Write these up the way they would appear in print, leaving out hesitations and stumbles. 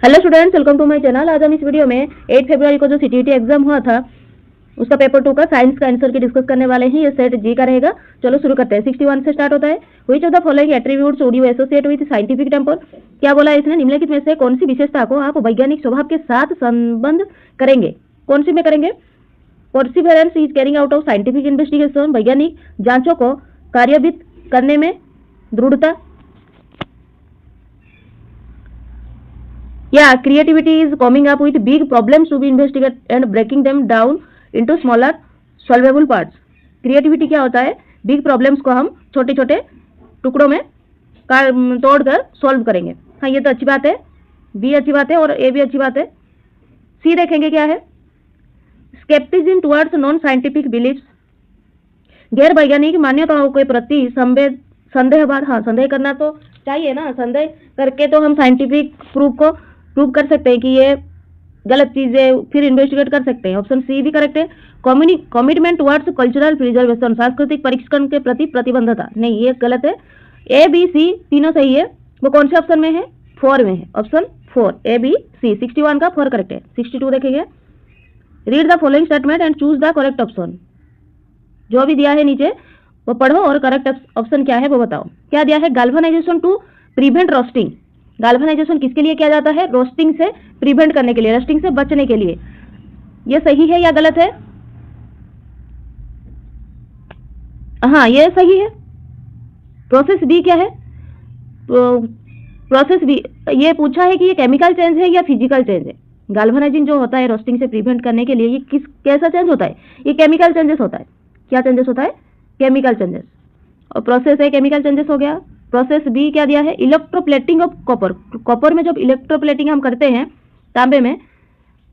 Hello students, welcome to my channel. आज हम इस वीडियो में 8 फरवरी को जो सीटीईटी एग्जाम हुआ था उसका पेपर 2 का साइंस का आंसर की डिस्कस करने वाले हैं। ये सेट जी का रहेगा। चलो शुरू करते हैं। 61 से स्टार्ट होता है। Which of the following attributes would you associate with scientific temper. क्या बोला है इसने, निम्नलिखित में से कौन सी विशेषता को आप वैज्ञानिक स्वभाव के साथ संबंध करेंगे। कौन सी में करेंगे। Perseverance is carrying out of scientific investigation, वैज्ञानिक जांचों को कार्यान्वित करने में दृढ़ता। Yeah, creativity is coming up with big problems to be investigated and breaking them down into smaller solvable parts. Creativity क्या होता है, big problems को हम छोटे छोटे टुकड़ों में तोड़कर सॉल्व करेंगे। हाँ, ये तो अच्छी बात है, बी अच्छी बात है और ए भी अच्छी बात है। सी देखेंगे क्या है, scepticism towards non scientific beliefs, गैर वैज्ञानिक मान्यताओं के प्रति संदेहवाद। हाँ, संदेह करना तो चाहिए ना, संदेह करके तो हम साइंटिफिक प्रूव कर सकते हैं कि ये गलत चीज है, फिर इन्वेस्टिगेट कर सकते हैं। ऑप्शन सी भी करेक्ट है। कमिटमेंट टुवर्ड्स कल्चरल प्रिजर्वेशन, सांस्कृतिक परीक्षण के प्रति प्रतिबद्धता। नहीं, ये गलत है। ए बी सी तीनों सही है। वो कौन से ऑप्शन में है, 4 में है। ऑप्शन 4 ए बी सी। 61 का 4 करेक्ट है। 62 देखेंगे, read the following statement and choose the correct option. जो भी दिया है नीचे वो पढ़ो और करेक्ट ऑप्शन क्या है वो बताओ। क्या दिया है, गाल्वनाइजेशन टू प्रिवेंट रोस्टिंग। गाल्वनाइजेशन किसके लिए किया जाता है, रोस्टिंग से प्रिवेंट करने के लिए, रोस्टिंग से बचने के लिए। ये सही है या गलत है। हाँ, ये सही है। प्रोसेस बी क्या है, प्रोसेस बी ये पूछा है कि ये केमिकल चेंज है या फिजिकल चेंज है। गाल्वनाइजिंग जो होता है रोस्टिंग से प्रिवेंट करने के लिए, ये कैसा चेंज होता है, ये केमिकल चेंजेस होता है। क्या चेंजेस होता है, केमिकल चेंजेस। और प्रोसेस है केमिकल चेंजेस हो गया। प्रोसेस बी क्या दिया है, इलेक्ट्रोप्लेटिंग ऑफ कॉपर। कॉपर में जब इलेक्ट्रोप्लेटिंग हम करते हैं तांबे में,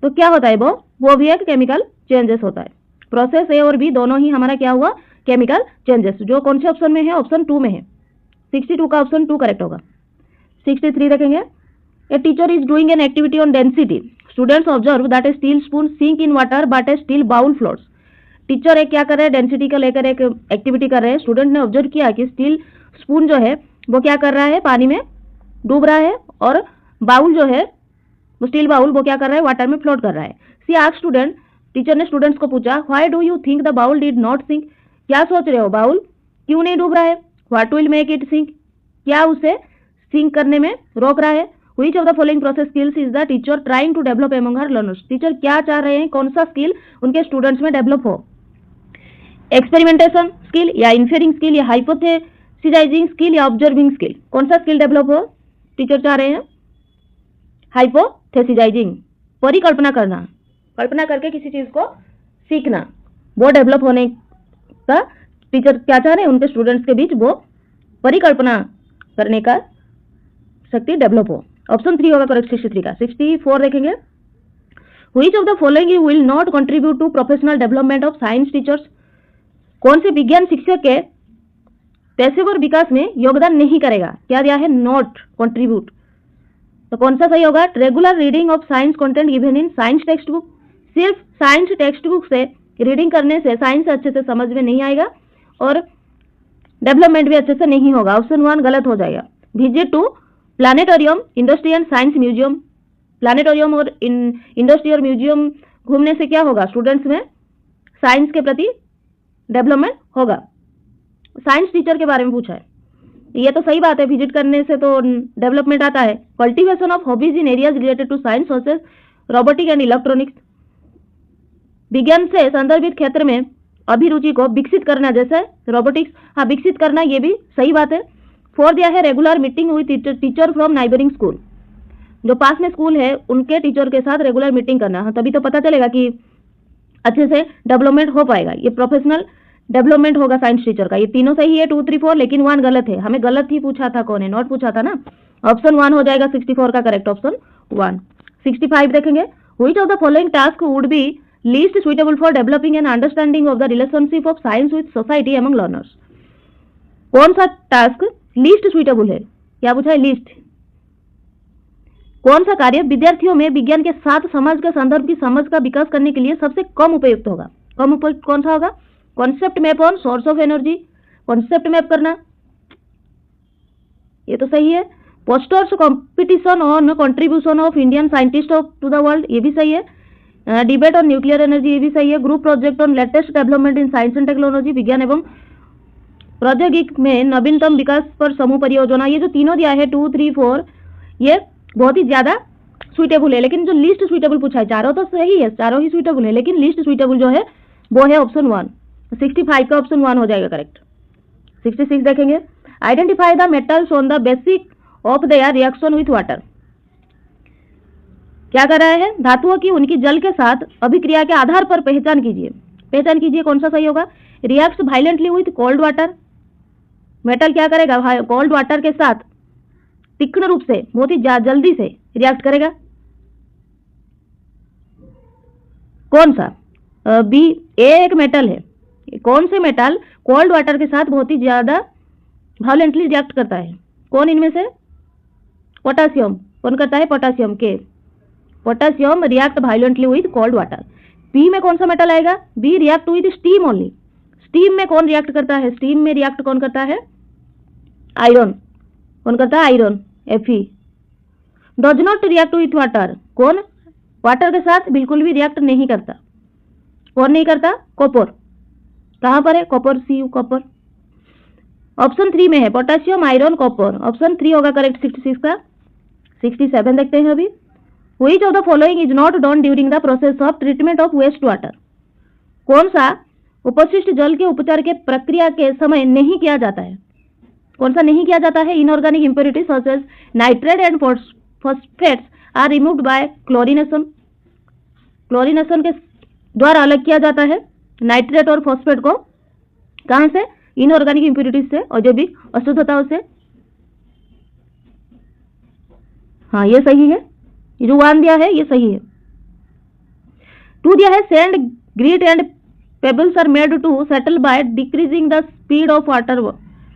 तो क्या होता है, वो भी एक केमिकल चेंजेस होता है। प्रोसेस ए और बी दोनों ही हमारा क्या हुआ, केमिकल चेंजेस। जो कौन से ऑप्शन में है, ऑप्शन 2 में है। 62 का ऑप्शन 2 करेक्ट होगा। 63 देखेंगे, a teacher is doing an activity on density, students observe that a steel spoon sink in water but a steel bowl floats. Teacher एक क्या कर रहे हैं, डेंसिटी को लेकर एक एक्टिविटी कर रहे हैं। स्टूडेंट ने ऑब्जर्व किया कि स्टील स्पून जो है वो क्या कर रहा है, पानी में डूब रहा है, और बाउल जो है वो स्टील बाउल वो क्या कर रहा है, वाटर में फ्लोट कर रहा है। सी आस्क्ड स्टूडेंट, टीचर ने स्टूडेंट्स को पूछा, why do you think the bowl did not sink. क्या सोच रहे हो, बाउल क्यों नहीं डूब रहा है। What will make it sink, क्या उसे सिंक करने में रोक रहा है। Which of the following process skills is the teacher trying to develop among her learners। Teacher क्या चाह रहे हैं, कौन सा स्किल उनके स्टूडेंट्स में डेवलप हो। एक्सपेरिमेंटेशन स्किल या इन्फेरिंग स्किल या हाइपोथेसिसाइजिंग स्किल या ऑब्जर्विंग स्किल। कौन सा स्किल डेवलप हो, टीचर चाह रहे हैं हाइपोथेसिसाइजिंग, परिकल्पना करना, कल्पना करके किसी चीज को सीखना, वो डेवलप होने का टीचर क्या चाह रहे हैं, उनके स्टूडेंट्स के बीच वो परिकल्पना करने का शक्ति डेवलप हो। ऑप्शन 3 होगा करेक्ट 63 का। 64 देखेंगे, which of the following you will not contribute to professional development of science teachers. कौन से विज्ञान शिक्षक के पेशेवर विकास में योगदान नहीं करेगा। क्या दिया है, नॉट कंट्रीब्यूट। तो कौन सा सही होगा, regular reading of science content given in science text book. सिर्फ साइंस टेक्स्ट बुक से रीडिंग करने से साइंस अच्छे से समझ में नहीं आएगा और डेवलपमेंट भी अच्छे से नहीं होगा। ऑप्शन 1 गलत हो जाएगा। Visit to planetarium, industry and science museum. Planetarium और इंडस्ट्री और म्यूजियम घूमने से क्या होगा, स्टूडेंट्स में साइंस के प्रति डेवलपमेंट होगा। साइंस टीचर के बारे में पूछा है, ये तो सही बात है, विजिट करने से तो डेवलपमेंट आता है। Cultivation of hobbies in areas related to science sources, robotic and electronics. विज्ञान से संदर्भित क्षेत्र में अभिरुचि को विकसित करना, जैसे रोबोटिक्स। हाँ, विकसित करना ये भी सही बात है। 4 दिया है, regular meeting with teacher from neighbouring school. जो पास में स्कूल है उनके टीचर के साथ रेगुलर मीटिंग करना। हाँ, तभी तो पता चलेगा कि अच्छे से डेवलपमेंट हो पाएगा, ये प्रोफेशनल डेवलपमेंट होगा साइंस टीचर का। ये तीनों सही है 2, 3, 4, लेकिन 1 गलत है। हमें गलत ही पूछा था, कौन है, नॉट पूछा था ना। ऑप्शन 1 हो जाएगा 64 का करेक्ट, ऑप्शन 1। 65 देखेंगे, which of the following task would be least suitable for developing an understanding of the relationship of science with society among learners. कौन सा टास्क लीस्ट सुइटेबल है, क्या पूछा है, लीस्ट। कौन सा कार्य विद्यार्थियों में विज्ञान के साथ समाज के संदर्भ की समझ का विकास करने के लिए सबसे कम उपयुक्त होगा। कम उपयुक्त कौन सा होगा, concept map on source of energy, concept map करना, ये तो सही है। Posters competition on contribution of Indian scientist to the world, ये भी सही है। डिबेट ऑन न्यूक्लियर एनर्जी, ये भी सही है। Group project on latest development in science and technology, विज्ञान एवं प्रौद्योगिकी में नवीनतम विकास पर समूह परियोजना, ये जो तीनों दिया है 2, 3, 4, ये बहुत ही ज्यादा सुइटेबल है। लेकिन जो लीस्ट सुइटेबल पूछा है, चारों तो सही है, चारों ही सुइटेबल है, लेकिन लीस्ट सुइटेबल जो है वो है ऑप्शन 1। 65 का ऑप्शन 1 हो जाएगा करेक्ट। 66 देखेंगे, identify the metals on the basic of their reaction with water. क्या कर रहा है, धातुओं की उनकी जल के साथ अभिक्रिया के आधार पर पहचान कीजिए। पहचान कीजिए कौन सा सही होगा। Reacts violently with cold water, metal क्या करेगा, कोल्ड वाटर के साथ तीक्ष्ण रूप से, बहुत ही जल्दी से रिएक्ट करेगा। कौन सा, बी, ए एक मेटल है, कौन से मेटल कोल्ड वाटर के साथ बहुत ही ज्यादा वायलेंटली रिएक्ट करता है, कौन इनमें से, पोटासियम। कौन करता है, पोटासियम के, potassium react violently with cold water. B में कौन सा मेटल आएगा, B react with steam only. Steam में कौन रिएक्ट करता है, स्टीम में रिएक्ट कौन करता है, आयरन। कौन करता है, iron, Fe। Does not react with water, कौन वाटर के साथ बिल्कुल भी रिएक्ट नहीं करता, कौन नहीं करता, कॉपर। कहां पर है, कॉपर, Cu, कॉपर। ऑप्शन 3 में है पोटेशियम, आयरन, कॉपर। ऑप्शन 3 होगा करेक्ट 66 का। 67 देखते हैं अभी, which of the following is not done during the process of treatment of waste water. कौन सा उपशिष्ट जल के उपचार के प्रक्रिया के समय नहीं किया जाता है, कौन सा नहीं किया जाता है। Inorganic impurities such as nitrate and phosphates are removed by chlorination. Chlorination के द्वारा अलग किया जाता है नाइट्रेट और फॉस्फेट को, कहां से, इनऑर्गेनिक इंप्योरिटीज से, औद्योगिक अशुद्धताओं से। हाँ ये सही है, ये जो 1 दिया है ये सही है। 2 दिया है sand, grit and pebbles are made to settle by decreasing the speed of water,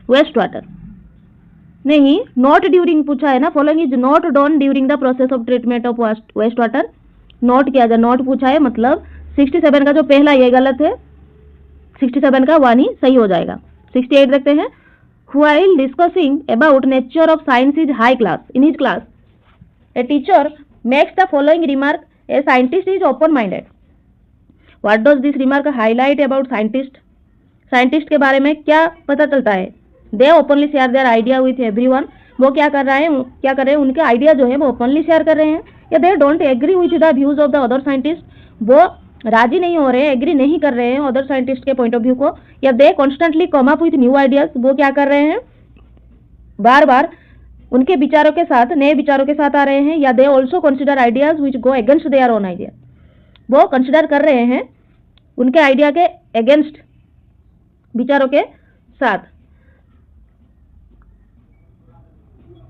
waste water. नहीं, नॉट ड्यूरिंग पूछा है ना, following is not done during the process of treatment of waste water. Not किया जाए, not पूछा है, मतलब 67 का जो पहला ये गलत है, 67 का 1 ही सही हो जाएगा। 68 देखते हैं, while discussing about nature of science is high class in his class a teacher makes the following remark, a scientist is open minded. What does this remark highlight about scientist. Scientist के बारे में क्या पता चलता है, they openly share their idea with everyone. वो क्या कर रहे हैं, क्या कर रहे हैं, उनके आइडिया जो है वो ओपनली शेयर कर रहे हैं। या they don't agree with the views of the other scientist, वो राजी नहीं हो रहे हैं, एग्री नहीं कर रहे हैं अदर साइंटिस्ट के पॉइंट ऑफ व्यू को। या they constantly come up with new ideas, वो क्या कर रहे हैं, बार बार उनके विचारों के साथ, नए विचारों के साथ आ रहे हैं। या they also consider ideas which go against their own idea, वो कंसिडर कर रहे हैं उनके आइडिया के अगेंस्ट, विचारों के साथ।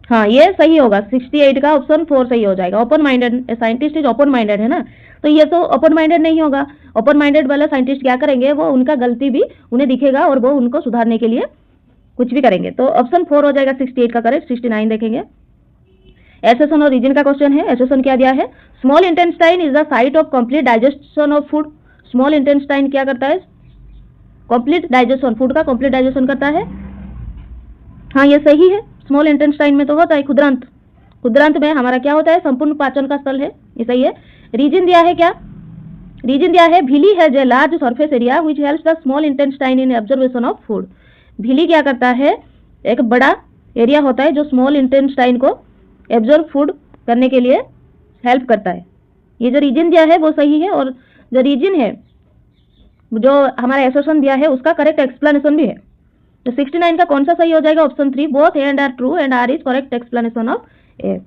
हाँ ये सही होगा, 68 का ऑप्शन 4 सही हो जाएगा। Open minded, scientist is open minded है ना, तो ये तो ओपन माइंडेड नहीं होगा। ओपन माइंडेड वाला साइंटिस्ट क्या करेंगे, वो उनका गलती भी उन्हें दिखेगा और वो उनको सुधारने के लिए कुछ भी करेंगे। तो ऑप्शन 4 हो जाएगा 68 का करेक्ट। 69 देखेंगे, एसेशन और रीजन का क्वेश्चन है। एसेशन क्या दिया है, small intestine is the site of complete digestion of food. Small intestine क्या करता है, कंप्लीट डाइजेशन, फूड का कंप्लीट डाइजेशन करता है। हाँ ये सही है, स्मॉल इंटेस्टाइन में तो होता है खुदरंत, खुदरंत में हमारा क्या होता है, संपूर्ण पाचन का स्थल है, ये सही है। रीजन दिया है क्या, रीजन दिया है भीली है जो large surface area which helps the small intestine in observation of food. Villi क्या करता है, एक बड़ा एरिया होता है जो स्मॉल इंटेस्टाइन को एब्जॉर्ब फूड करने के लिए हेल्प करता है। ये जो रीजन दिया है वो सही है, और जो रीजन है जो हमारा एसोसिएशन दिया है उसका करेक्ट एक्सप्लेनेशन भी है। तो 69 का कौन सा सही हो जाएगा, option 3, both A and R true and R is correct explanation of A.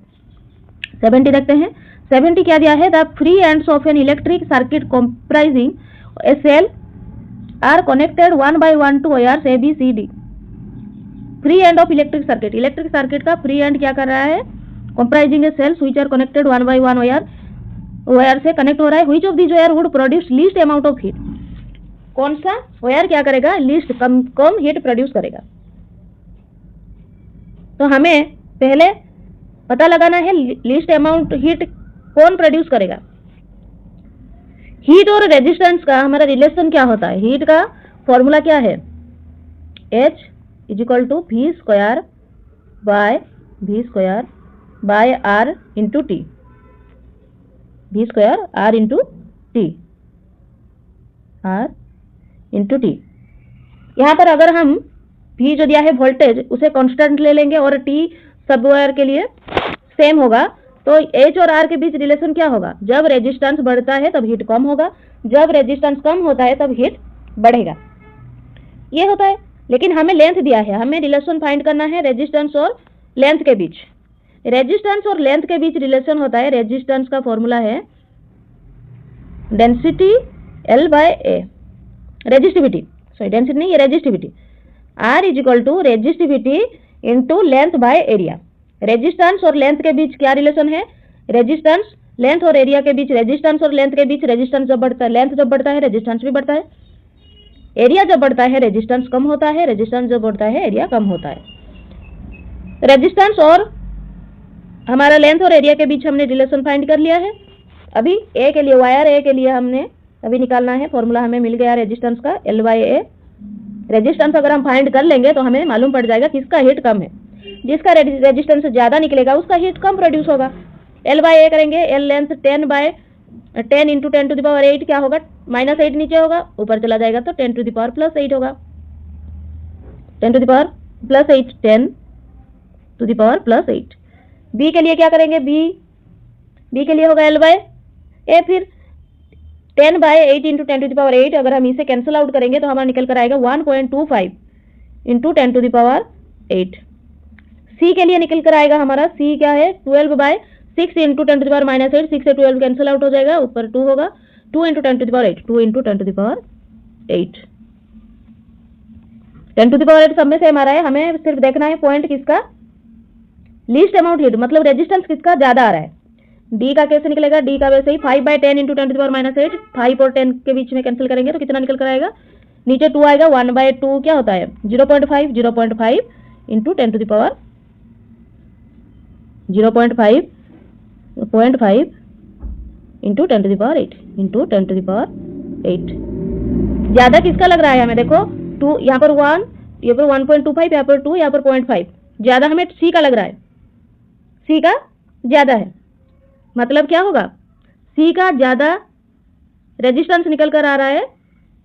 70 देखते हैं, 70 क्या दिया है, the free ends of an electric circuit comprising a cell are connected 1 by 1 to wires A B C D. Free end of electric circuit, electric circuit का free end क्या कर रहा है, comprising a cells which are connected 1 by 1 wire से connect हो रहा है। Which of this wire would produce least amount of heat. कौन सा वायर क्या करेगा, लीस्ट कम हीट प्रोड्यूस करेगा। तो हमें पहले पता लगाना है लीस्ट अमाउंट हीट कौन प्रोड्यूस करेगा। हीट और रेजिस्टेंस का हमारा रिलेशन क्या होता है, हीट का फॉर्मूला क्या है, H = V² by v square by r into T, v square r into T, r into T. यहाँ पर अगर हम v जो दिया है वोल्टेज उसे कांस्टेंट ले लेंगे और t सब वायर के लिए सेम होगा, तो H और R के बीच रिलेशन क्या होगा? जब रेजिस्टेंस बढ़ता है तब हीट कम होगा, जब रेजिस्टेंस कम होता है तब हीट बढ़ेगा, ये होता है। लेकिन हमें लेंथ दिया है, हमें रिलेशन फाइंड करना है रेजिस्टेंस और लेंथ के बीच। रेजिस्टेंस और लेंथ के बीच रिलेशन होता है, रेजिस्टेंस का फॉर्मूला है density L by A, resistivity, sorry density नहीं, ये resistivity, R is equal to resistivity into length by area. Resistance और लेंथ के बीच क्या रिलेशन है? रेजिस्टेंस, लेंथ और एरिया के बीच, रेजिस्टेंस और लेंथ के बीच रेजिस्टेंस जब बढ़ता है, लेंथ जब बढ़ता है रेजिस्टेंस भी बढ़ता है, एरिया जब बढ़ता है रेजिस्टेंस कम होता है, रेजिस्टेंस जब बढ़ता है एरिया कम होता है। रेजिस्टेंस और हमारा लेंथ और एरिया के बीच हमने रिलेशन फाइंड कर लिया है। अभी ए के लिए, वायर ए के लिए हमने अभी निकालना है, फॉर्मूला हमें मिल गया रेजिस्टेंस का L बाय ए। रेजिस्टेंस अगर हम फाइंड कर लेंगे तो हमें मालूम पड़ जाएगा किसका हीट कम है। जिसका रेजिस्टेंस ज्यादा निकलेगा उसका हीट कम प्रोड्यूस होगा। L बाय ए करेंगे, L length 10 by 10 into 10 to the power 8 क्या होगा? -8 नीचे होगा, ऊपर चला जाएगा तो 10 टू द पावर प्लस 8 होगा, 10 to the power plus 8, 10 to the power plus 8। B के लिए क्या करेंगे? बी के लिए होगा L बाय ए, फिर 10 by 8 into 10 to the power 8, अगर हम इसे कैंसिल आउट करेंगे तो हमारा निकल कर आएगा 1.25 इंटू 10 टू द पावर 8। सी के लिए निकल कर आएगा हमारा, सी क्या है? 12 by 6 into 10 to the power -8, 6 से 12 कैंसिल आउट हो जाएगा, ऊपर 2 होगा, 2 into 10 to the power 8, 2 into 10 to the power 8। 10 to the power 8 सब में सेम आ रहा है, हमें सिर्फ देखना है पॉइंट किसका लीस्ट अमाउंट हीट, मतलब रेजिस्टेंस किसका ज्यादा आ रहा है। डी का कैसे निकलेगा? डी का वैसे ही 5 by 10 into 10 to the power -8, 5 और 10 के बीच में कैंसिल करेंगे तो कितना निकल कर आएगा? नीचे 2 आएगा, 1 बाय 2 क्या होता है? 0.5, 0.5 into 10 to the power 0.5 into 10 to the power 8 into 10 to the power 8। ज्यादा किसका लग रहा है हमें? देखो 2 यहाँ पर 1, यहाँ पर 1.25, यहाँ पर 2, यहाँ पर 0.5, ज्यादा हमें सी का लग रहा है, सी का ज्यादा है, मतलब क्या होगा? सी का ज्यादा रेजिस्टेंस निकल कर आ रहा है,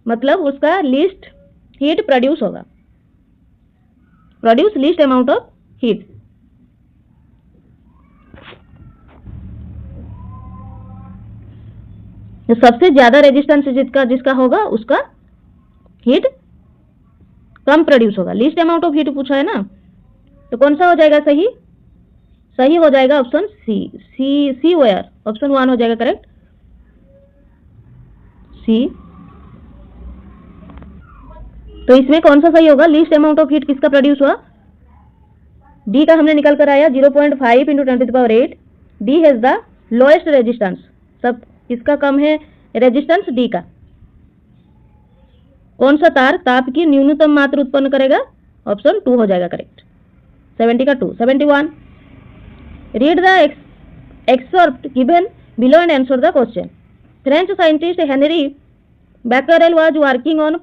मतलब उसका लीस्ट हीट प्रोड्यूस होगा, produce least amount of heat. जो सबसे ज्यादा रेजिस्टेंस जिसका होगा उसका हीट कम प्रोड्यूस होगा, लीस्ट अमाउंट ऑफ हीट पूछा है ना, तो कौन सा हो जाएगा सही? सही हो जाएगा ऑप्शन सी वायर, ऑप्शन 1 हो जाएगा करेक्ट, सी। तो इसमें कौन सा सही होगा? लीस्ट अमाउंट ऑफ हीट किसका प्रोड्यूस हुआ? डी का हमने निकल कर आया 0.5 into 10 to the power 8। D has the lowest resistance, सब किसका कम है रेजिस्टेंस? डी का। कौन सा तार ताप की न्यूनतम मात्रा उत्पन्न करेगा? ऑप्शन 2 हो जाएगा करेक्ट, 70 का 2। 71, read the excerpt given below and answer the question. French scientist Henry Becquerel was working on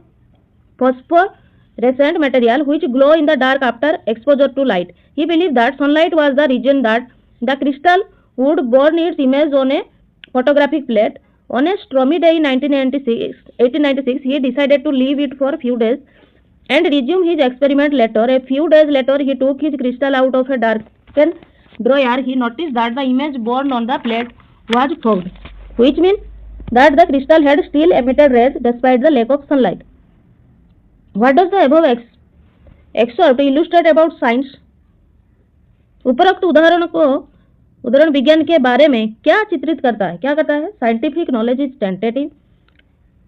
phosphorescent material which glow in the dark after exposure to light. He believed that sunlight was the reason that the crystal would burn its image on a photographic plate. On a stormy day in 1896, he decided to leave it for a few days and resume his experiment later. A few days later, he took his crystal out of a darkened drawer. He noticed that the image burned on the plate was fogged, which means that the crystal had still emitted rays despite the lack of sunlight. What does the above excerpt illustrate about science? उपरोक्त उदाहरण विज्ञान के बारे में क्या चित्रित करता है? क्या करता है? Scientific knowledge is tentative,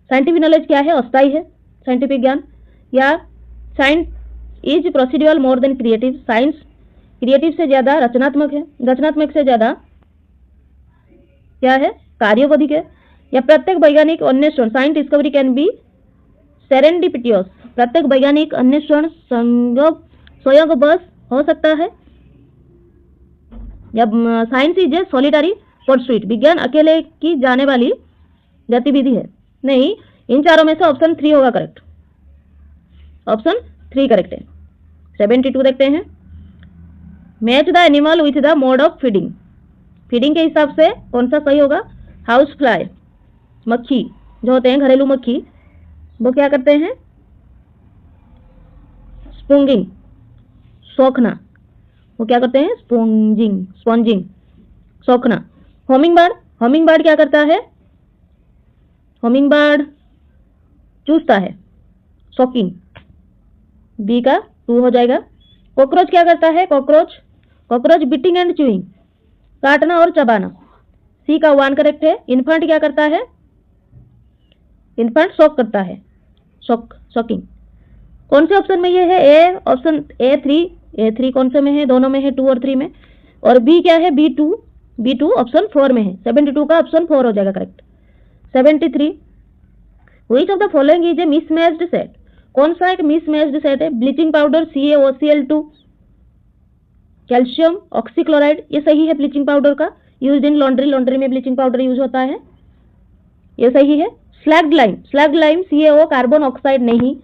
scientific knowledge क्या है? अस्थायी है साइंटिफिक ज्ञान। या science is procedural more than creative, science creative से ज्यादा रचनात्मक है, रचनात्मक से ज्यादा क्या है? कार्यबोधिक है। या प्रत्येक वैज्ञानिक अन्वेषण, साइंस डिस्कवरी कैन बी सेरेंडिपिटियस, प्रत्येक वैज्ञानिक अन्वेषण संयोगवश हो सकता है। या science is a solitary pursuit, विज्ञान अकेले की जाने वाली गतिविधि है। नहीं, इन चारों में से ऑप्शन 3 होगा करेक्ट, ऑप्शन 3 करेक्ट है। 72 देखते हैं। Match the animal with the mode of feeding. Feeding के हिसाब से कौन सा सही होगा? हाउस फ्लाई, मक्खी जो होते हैं घरेलू मक्खी, वो क्या करते हैं? स्पूंगिंग, सोखना, वो क्या करते हैं? स्पॉन्जिंग, सोखना। होमिंग बर्ड क्या करता है? होमिंग बर्ड चूसता है, सॉकिंग, बी का 2 हो जाएगा। कॉकरोच क्या करता है? कॉकरोच बिटिंग एंड च्यूइंग, काटना और चबाना, सी का 1 करेक्ट है। इन्फेंट क्या करता है? इन्फेंट शॉक करता है, शॉकिंग। कौन से ऑप्शन में ये है? ए, ऑप्शन ए3 कौन से में है? दोनों में है, 2 और 3 में। और बी क्या है? बी टू ऑप्शन 4 में है। 72 का ऑप्शन 4 हो जाएगा correct. 73, which of the following is a mismatched set? कौन सा एक मिसमैच्ड सेट है? Bleaching powder, CaOCl2, calcium oxychloride, ये सही है ब्लीचिंग पाउडर का, यूज इन लॉन्ड्री में ब्लीचिंग पाउडर यूज होता है, ये सही है। Slagged lime CaO, carbon oxide नहीं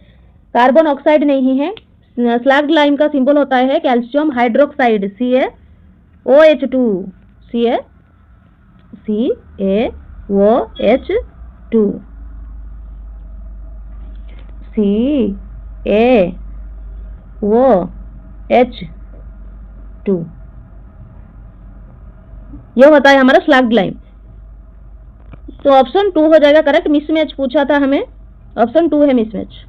है। स्लैग्ड लाइम का सिंबल होता है कैल्शियम हाइड्रोक्साइड, CaOH2, CaOH2, ये होता है हमारा स्लैग्ड लाइम। तो ऑप्शन 2 हो जाएगा करेक्ट। मिसमैच पूछा था हमें, ऑप्शन 2 है मिसमैच।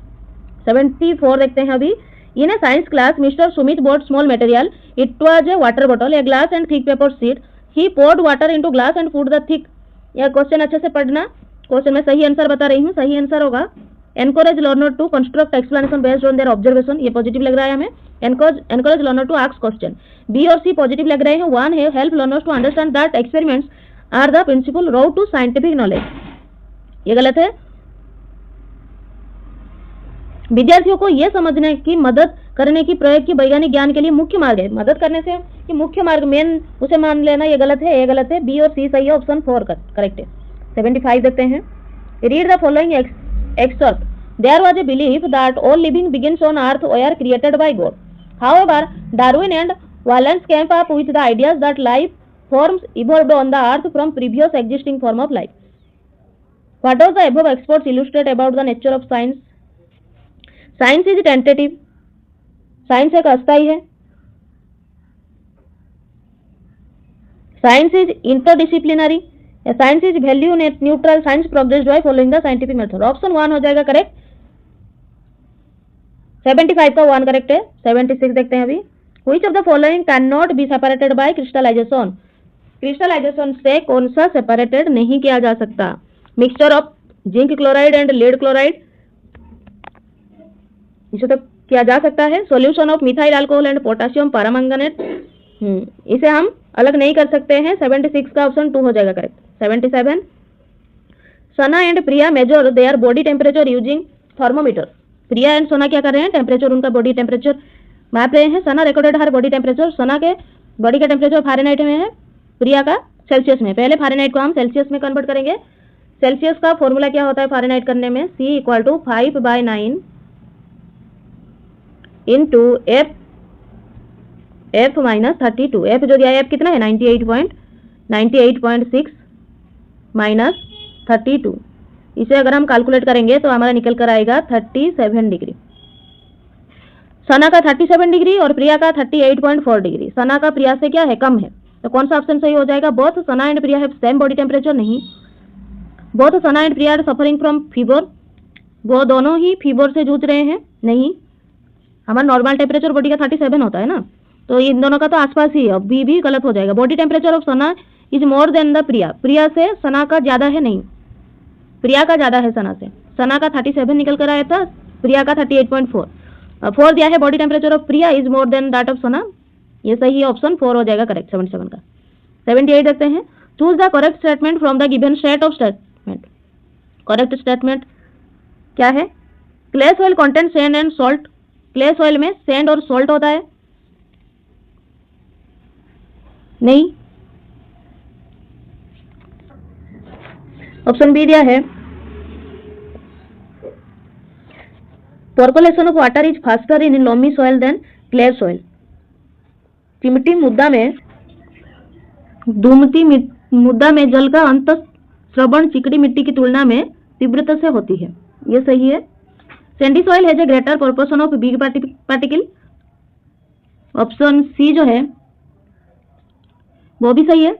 74 देखते हैं अभी। In a science class mister Sumit bought small material, it was a water bottle, a glass and thick paper sheet, he poured water into glass and put the thick. यह question अच्छे से पढ़ना, question में सही answer बता रही हूँ। सही आंसर होगा encourage learner to construct explanation based on their observation, ये पॉजिटिव लग रहा है हमें। Encourage learner to ask question, B और सी पॉजिटिव लग रहे हैं। 1 है help learners to understand that experiments are the principal road to scientific knowledge, ये गलत है। विद्यार्थियों को यह समझने की मदद करने की प्रयोग की वैज्ञानिक ज्ञान के लिए मुख्य मार्ग है। मदद करने से कि मुख्य मार्ग मेन उसे मान लेना, ये गलत है, ये गलत है। बी और सी सही है, ऑप्शन 4 करेक्ट है। 75 देखते हैं। Read the following extract. There was a belief that all living beings on earth were created by God, however Darwin and Wallace came up with the ideas that life forms evolved on the earth from previous existing form of life. What does the above experts illustrate about the nature of science? Science is tentative. Science एक अस्थायी है. Science is interdisciplinary. Science is value neutral. Science progressed by following the scientific method. Option 1 हो जाएगा correct. 75 का 1 correct है. 76 देखते हैं अभी. Which of the following cannot be separated by crystallization? Crystallization से कौन सा सेपरेटेड नहीं किया जा सकता? Mixture of zinc chloride and lead chloride, इसे तो किया जा सकता है। Solution of methyl alcohol and potassium permanganate, इसे हम अलग नहीं कर सकते हैं। 76 का ऑप्शन 2 हो जाएगा correct. 77, Sana and Priya measure their body temperature using thermometer. Priya and Sona क्या कर रहे हैं? टेम्परेचर, उनका बॉडी टेम्परेचर माप रहे हैं। सना रिकॉर्डेड हर बॉडी टेम्परेचर, सना के बॉडी का टेम्परेचर फारेनहाइट में है, प्रिया का सेल्सियस में। पहले फारेनहाइट को हम सेल्सियस में कन्वर्ट करेंगे। सेल्सियस का फॉर्मूला क्या होता है फारेनहाइट करने में? C = 5/9 into F -32। F जो दिया है, F कितना है? 98.6 माइनस 32। इसे अगर हम कैलकुलेट करेंगे तो हमारा निकल कर आएगा 37 डिग्री। सना का 37 डिग्री और प्रिया का 38.4 डिग्री। सना का प्रिया से क्या है? कम है, तो कौन सा ऑप्शन सही हो जाएगा? Both Sana and Priya have same body temperature, नहीं। Both Sana and Priya are suffering from fever, वो दोनों ही फीवर से जूझ रहे हैं, नहीं। हमारा नॉर्मल टेम्परेचर बॉडी का 37 होता है ना, तो इन दोनों का तो आसपास ही है, बी भी गलत हो जाएगा। Body temperature of Sana is more than the Priya, Priya से सना का ज्यादा है, नहीं, प्रिया का ज्यादा है सना से। सना का 37 निकल कर आया था, प्रिया का 38.4। 4 दिया है body temperature of Priya is more than that of Sana, ये सही है, ऑप्शन 4 हो जाएगा करेक्ट 77 का। 78 देखते हैं। Choose the correct statement from the given set of statement. Correct statement क्या है? Clay soil contain sand and salt. Clay soil में सैंड और सॉल्ट होता है, नहीं। ऑप्शन बी दिया है percolation of water is faster in loamy soil than clay soil. चिमटी मुद्दा में जल का अंत श्रवण चिकनी मिट्टी की तुलना में तीव्रता से होती है। ये सही है। Sandy soil has a greater proportion of big particle. Option C जो है वो भी सही है।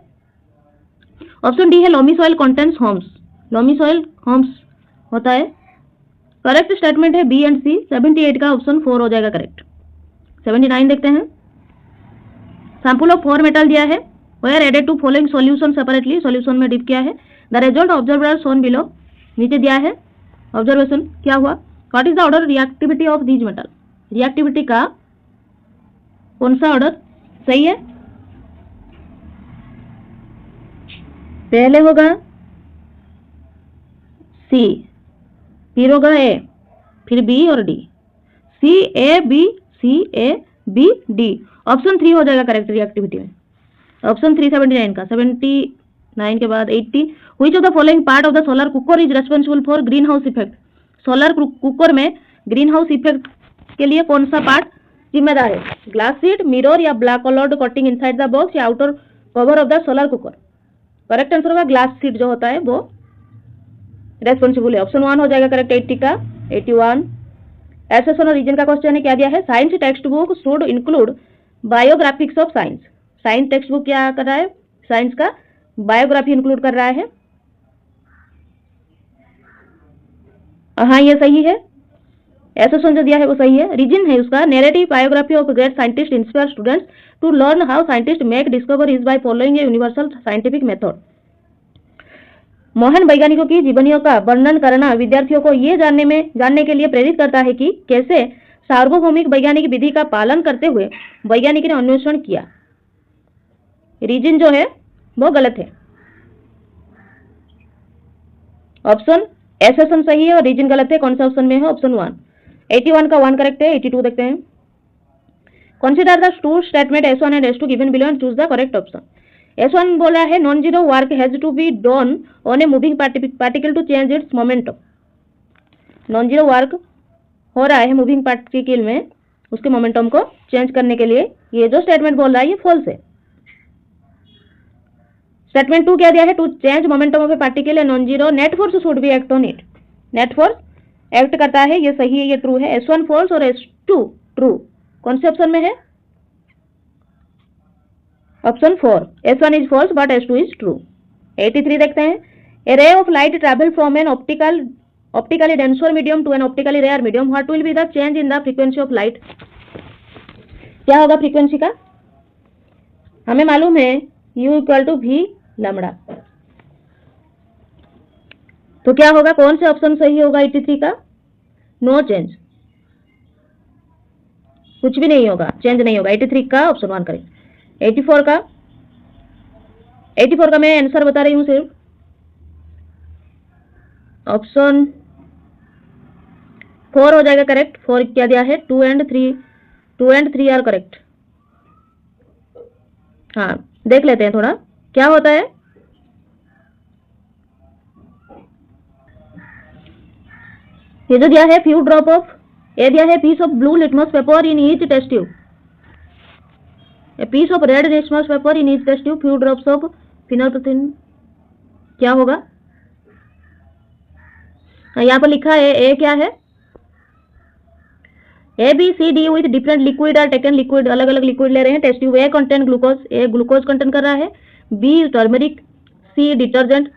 ऑप्शन डी है loamy soil contains humus. Loamy soil humus होता है। करेक्ट स्टेटमेंट है बी एंड सी। 78 का ऑप्शन 4 हो जाएगा करेक्ट। 79 देखते हैं। सैंपल ऑफ 4 मेटल दिया है। Were added to following solution separately. Solution में डिप किया है। The result observed are shown below. नीचे दिया है ऑब्जर्वेशन क्या हुआ। What is the order reactivity of these metal. Reactivity का कौन सा ऑर्डर सही है। पहले होगा सी, फिर होगा ए, फिर बी और D. C A B, C A B D. Option 3 हो जाएगा करेक्ट रिएक्टिविटी में। ऑप्शन 3 79 का। 79 के बाद 80। Which of the following part of the solar cooker is responsible for green house effect. Solar cooker में ग्रीन हाउस इफेक्ट के लिए कौन सा पार्ट जिम्मेदार है। ग्लास शीट, मिरर या black coloured coating inside the box या outer cover of the solar cooker. Correct answer होगा ग्लास शीट जो होता है वो रेस्पॉन्सिबल है। ऑप्शन 1 हो जाएगा करेक्ट 80 का। 81 एसेशन और रीजन का क्वेश्चन है। क्या दिया है। Science text book should include biographics of science. Science text book क्या कर रहा है, साइंस का बायोग्राफी इंक्लूड कर रहा है। हाँ ये सही है। एसेशन जो दिया है वो सही है। रीजन है उसका narrative biography of great scientist inspire students to learn how scientist make discoveries by following a universal scientific method. महान वैज्ञानिकों की जीवनियों का वर्णन करना विद्यार्थियों को ये जानने के लिए प्रेरित करता है कि कैसे सार्वभौमिक वैज्ञानिक विधि का पालन करते हुए वैज्ञानिक ने अन्वेषण किया। रीजन जो है वो गलत है। ऑप्शन एसेशन सही है और रीजन गलत है। कौन सा ऑप्शन में है। ऑप्शन 1। 81 का 1 करेक्ट है। 82 देखते हैं। Consider the two statement S1 and S2 given below and choose the correct option. S1 बोला है non zero work has to be done on a moving particle to change its momentum. Non zero work हो रहा है moving particle में, उसके momentum को change करने के लिए ये जो स्टेटमेंट बोल रहा है ये फॉल्स है। स्टेटमेंट 2 क्या दिया है। To change momentum of a particle a non zero net force should be act on it. Net force act करता है, ये सही है, ये ट्रू है। S1 फॉल्स और S2 ट्रू। कौन से ऑप्शन में है। Option 4 S1 is false but S2 is true. 83 देखते हैं। A ray of light travel from an optically denser medium to an optically rare medium. What will be the change in the frequency of light. क्या होगा frequency का। हमें मालूम है U = V lambda. तो क्या होगा, कौन से ऑप्शन सही होगा 83 का। नो चेंज, कुछ भी नहीं होगा, चेंज नहीं होगा। 83 का ऑप्शन 1 करें। 84 का मैं आंसर बता रही हूं सिर्फ। ऑप्शन 4 हो जाएगा करेक्ट। 4 क्या दिया है। 2 एंड 3 आर करेक्ट। हाँ देख लेते हैं थोड़ा क्या होता है। ये जो दिया है फ्यू ड्रॉप ऑफ, ये दिया है piece of blue litmus paper in each test tube, a piece of red litmus paper in each test tube, few drops of phenolphthalein. क्या होगा। यहाँ पर लिखा है ए क्या है। A B C D with different liquid are taken. Liquid अलग अलग लिक्विड ले रहे हैं। Test tube A content glucose, A glucose content कर रहा है। B turmeric, C detergent,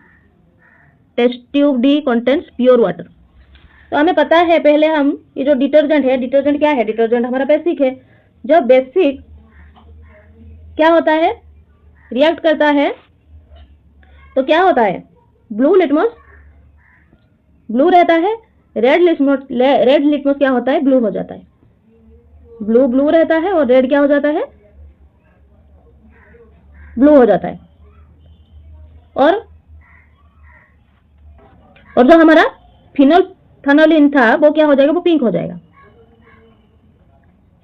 test tube D contents pure water. तो हमें पता है पहले हम ये जो डिटर्जेंट है, डिटर्जेंट क्या है। डिटर्जेंट हमारा बेसिक है। जब बेसिक क्या होता है, रिएक्ट करता है तो क्या होता है, ब्लू लिटमस ब्लू रहता है, रेड लिटमस क्या होता है, ब्लू हो जाता है। ब्लू रहता है और रेड क्या हो जाता है, ब्लू हो जाता है। और जो हमारा फिनोल्फथालीन था वो क्या हो जाएगा, वो पिंक हो जाएगा।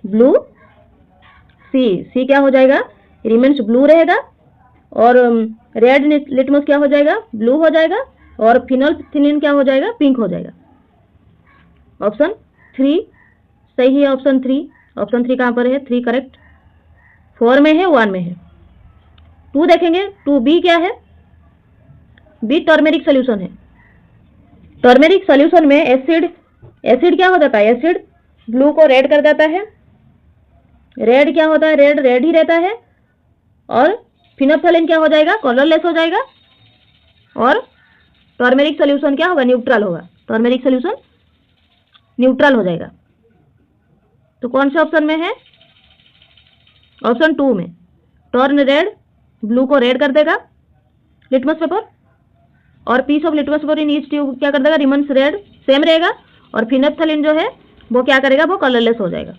ब्लू सी क्या हो जाएगा, रिमेन्स ब्लू रहेगा। और रेड लिटमस क्या हो जाएगा, ब्लू हो जाएगा। और फिनोल्फथालीन क्या हो जाएगा, पिंक हो जाएगा। ऑप्शन 3 सही है। ऑप्शन 3 कहां पर है, 3 करेक्ट। 4 में है, 1 में है। 2 देखेंगे, 2B क्या है, बी टर्मेरिक सोल्यूशन है। टर्मेरिक सोल्यूशन में एसिड क्या हो जाता है, एसिड ब्लू को रेड कर देता है, रेड क्या होता है, रेड ही रहता है, और फिनोप्थलीन क्या हो जाएगा, कलरलेस हो जाएगा, और टर्मेरिक सोल्यूशन क्या होगा, न्यूट्रल होगा। टर्मेरिक सोल्यूशन न्यूट्रल हो जाएगा। तो कौन से ऑप्शन में है, ऑप्शन 2 में। टर्न रेड, ब्लू को रेड कर देगा लिटमस पेपर, और piece of litmus paper in each tube क्या कर देगा, रिमेन्स रेड, सेम रहेगा, और फिनोप्थलीन जो है वो क्या करेगा, वो कलरलेस हो जाएगा।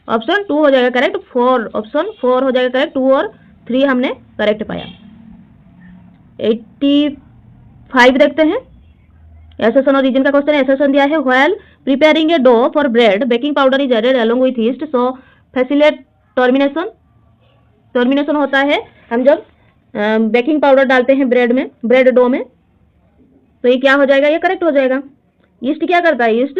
ऑप्शन 2 हो जाएगा करेक्ट। 4 ऑप्शन 4 हो जाएगा करेक्ट। 2 और 3 हमने करेक्ट पाया। 85 देखते हैं, एसेशन और रीजन का क्वेश्चन है। एसेशन दिया है, while preparing a dough for bread baking powder is added along with yeast so facilitate termination. Termination होता है हम जब बेकिंग पाउडर डालते हैं ब्रेड में, ब्रेड डो में, तो ये क्या हो जाएगा, ये करेक्ट हो जाएगा। यीस्ट क्या करता है, यीस्ट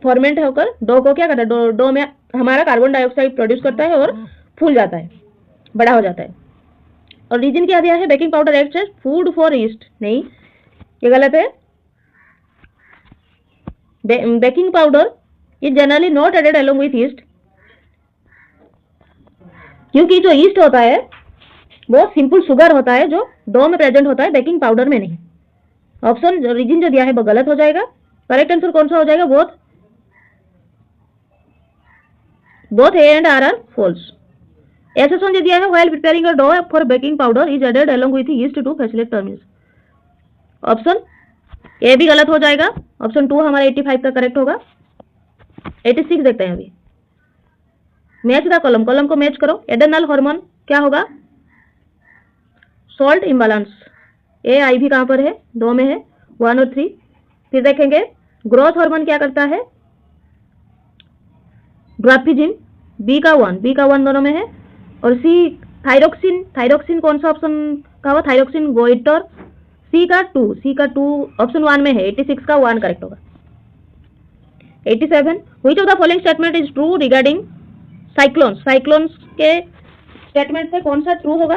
फॉर्मेंट होकर डो को क्या करता है, डो में हमारा कार्बन डाइऑक्साइड प्रोड्यूस करता है और फूल जाता है, बड़ा हो जाता है। और रीजन क्या दिया है, baking powder acts as food for yeast, नहीं ये गलत है। Baking powder is generally not added along with yeast, क्योंकि जो यीस्ट होता है वो सिंपल शुगर होता है जो डो में प्रेजेंट होता है, बेकिंग पाउडर में नहीं। ऑप्शन रीजन जो दिया है वो गलत हो जाएगा। करेक्ट आंसर कौन सा हो जाएगा, both A and R false. Assertion जो दिया है, while preparing a dough for baking powder is added along with yeast to facilitate termination. Option A भी गलत हो जाएगा। ऑप्शन 2 हमारा 85 का करेक्ट होगा। 86 देखते हैं अभी। मैच द कॉलम, कॉलम को मैच करो। एड्रेनल हार्मोन क्या होगा, सॉल्ट इम्बैलेंस। ए आई भी कहां पर है, 2 में है, 1 और 3। फिर देखेंगे ग्रोथ हार्मोन क्या करता है, ड्वार्फिज्म, बी का 1 दोनों में है। और सी थायरोक्सिन, थायरोक्सिन कौन सा ऑप्शन का हुआ, थायरोक्सिन गोइटर, सी का 2 ऑप्शन 1 में है। 86 का 1 करेक्ट होगा। 87 which of the following statement is true regarding cyclones. Cyclones के स्टेटमेंट से कौन सा ट्रू होगा,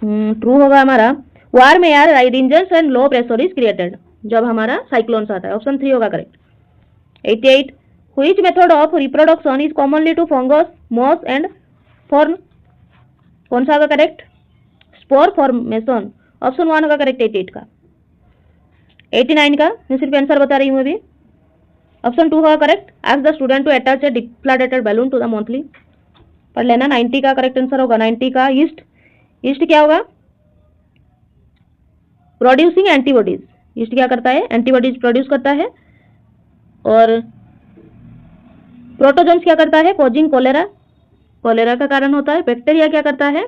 ट्रू होगा हमारा warm air ranges and low pressure is created, जब हमारा साइक्लोन्स आता है। ऑप्शन 3 होगा correct. 88 which method of reproduction is commonly to fungus, moss and fern, कौन सा होगा करेक्ट, स्पोर फॉर्मेशन। ऑप्शन 1 होगा करेक्ट 88 का। 89 का मैं सिर्फ आंसर बता रही हूँ अभी। ऑप्शन 2 होगा correct, ask the student to attach a deflated balloon to the monthly, पढ़ लेना। 90 का करेक्ट आंसर होगा। 90 का ईस्ट, ईस्ट क्या होगा, प्रोड्यूसिंग एंटीबॉडीज। ईस्ट क्या करता है, एंटीबॉडीज प्रोड्यूस करता है। और प्रोटोजोन्स क्या करता है, कॉजिंग कोलेरा, कोलेरा का कारण होता है। बैक्टीरिया क्या करता है,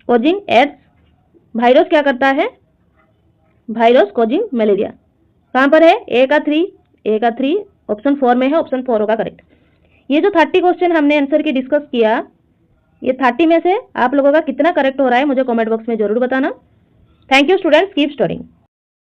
कॉजिंग एड्स। वायरस क्या करता है, वायरस कॉजिंग मलेरिया। कहाँ पर है, ए का 3 ऑप्शन 4 में है। ऑप्शन 4 होगा करेक्ट। ये जो 30 क्वेश्चन हमने आंसर की डिस्कस किया, ये 30 में से आप लोगों का कितना करेक्ट हो रहा है मुझे कमेंट बॉक्स में जरूर बताना। Thank you students, keep studying.